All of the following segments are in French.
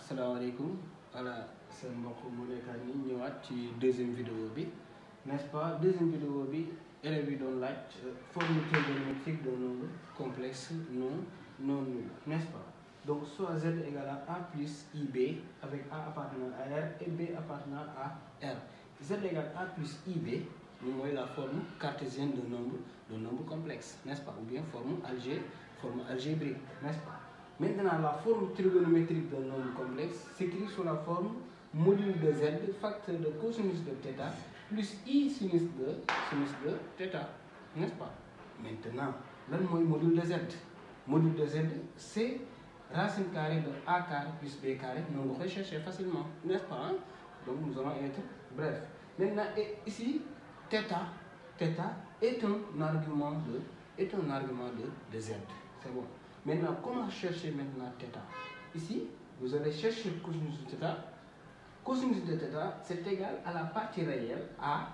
asalaamaaleykum voilà seen mbokk mu nekkaat ni ñëwaat ci deuxième vidéo bi n'est-ce pas deuxième vidéo bi élèves yi doon laaj forme trigonométrique d'un nombre complexe non nul n'est-ce pas. Donc soit z égale à plus ib avec a appartenant à r et b appartenant à r. Z égale a plus ib moom mooy la forme cartésienne d'un nombre complexe, n'est-ce pas, ou bien forme algébrique, n'est-ce pas. Maintenant, la forme trigonométrique d'un nombre complexe s'écrit sous la forme module de z facteur de cosinus de θ plus i sinus de θ, n'est-ce pas. Maintenant, lan mooy module de z. Module de z, c'est racine carrée de a carré plus b carré. Nous le rechercher facilement, n'est-ce pas, hein? Donc nous allons être bref. Maintenant, ici, θ est un argument de z. C'est bon. Maintenant, comment chercher maintenant θ? Ici, vous allez chercher cosinus de θ. Cosinus de θ, c'est égal à la partie réelle A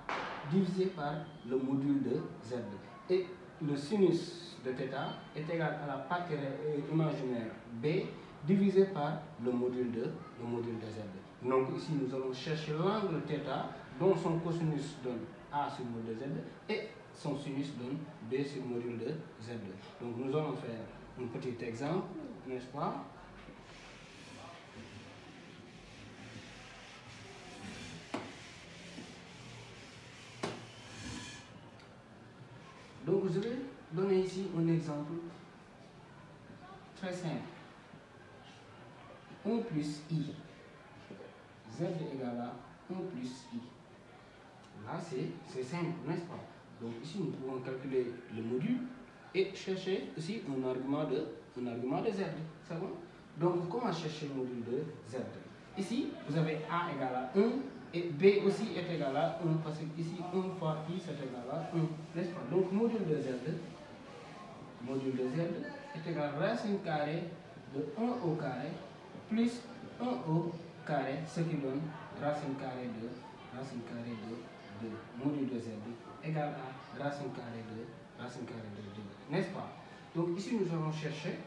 divisé par le module de z. Et le sinus de θ est égal à la partie imaginaire B divisé par le module de z. Donc ici, nous allons chercher l'angle θ dont son cosinus donne A sur module de z et son sinus donne B sur module de z. Donc nous allons faire un petit exemple, n'est-ce pas. Donc je vais donner ici un exemple très simple. 1 plus i. Z égale à 1 plus i. Là, c'est simple, n'est-ce pas? Donc ici, nous pouvons calculer le module et chercher ici un argument de z. C'est bon? Donc, comment chercher le module de z? Ici, vous avez a égale à 1 et b aussi est égal à 1 parce que ici, 1 fois i c'est égal à 1, n'est-ce pas? Donc, module de z est égal à racine carrée de 1 au carré plus 1 au carré, ce qui donne racine carrée de 2 module de z égale à racine carrée de 2, n'est-ce pas? Donc ici nous allons chercher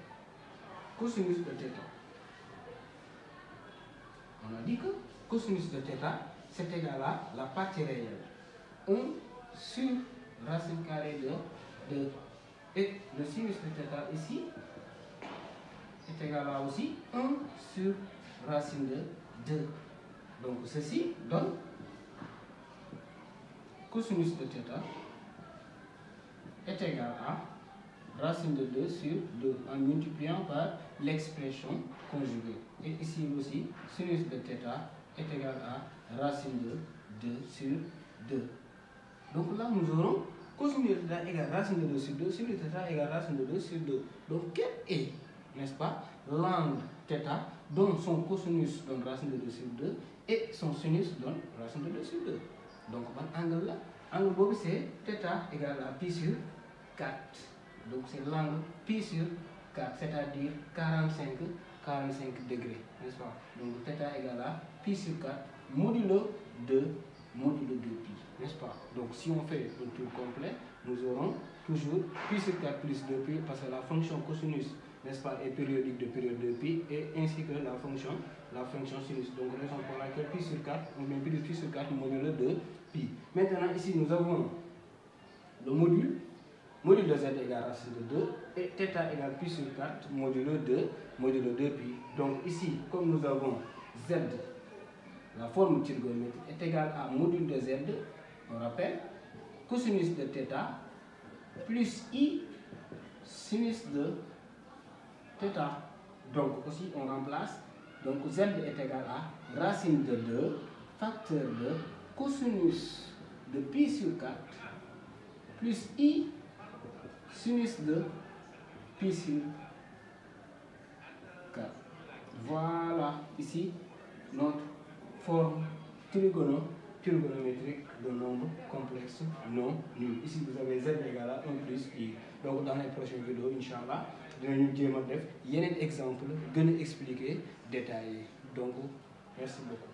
cosinus de θ. On a dit que cosinus de θ c'est égal à la partie réelle 1 sur racine carrée de 2 et le sinus de θ ici est égal à aussi 1 sur racine de 2. Donc ceci donne cosinus de θ est égal à racine de 2 sur 2 en multipliant par l'expression conjuguée. Et ici aussi, sinus de θ est égal à racine de 2 sur 2. Donc là, nous aurons cosinus de θ égale racine de 2 sur 2, sinus de θ égale racine de 2 sur 2. Donc quel est, n'est-ce pas, l'angle θ dont son cosinus donne racine de 2 sur 2 et son sinus donne racine de 2 sur 2. Donc, ban angle là, angle bobu c'est θ égale à pi sur 4. Donc, c'est l'angle pi sur 4, c'est-à-dire 45 degrés, n'est-ce pas? Donc, θ égale à pi sur 4 modulo 2 pi, n'est-ce pas? Donc, si on fait un tour complet, nous aurons toujours pi sur 4 plus 2 pi parce que la fonction cosinus, n'est-ce pas, est périodique de période 2 pi et ainsi que la fonction sinus. Donc, raison pour laquelle pi sur 4, on met pi sur 4 modulo 2 pi. Maintenant, ici, nous avons le module de z égale racine de 2 et θ égale pi sur 4 modulo 2 pi. Donc, ici, comme nous avons z, la forme trigonométrique est égale à module de z, on rappelle, cosinus de θ plus i sinus de θ. Donc, aussi, on remplace. Donc, z est égal à racine de 2 facteur de cosinus de pi sur 4 plus i sinus de pi sur 4. Voilà ici notre forme trigonométrique de nombre complexe non nul. Ici vous avez z égale à 1 plus i. Donc dans les prochaines vidéos, Inch'Allah, dinañu jéem a def yeneen exemple gën a expliquer détaillé. Donc merci beaucoup.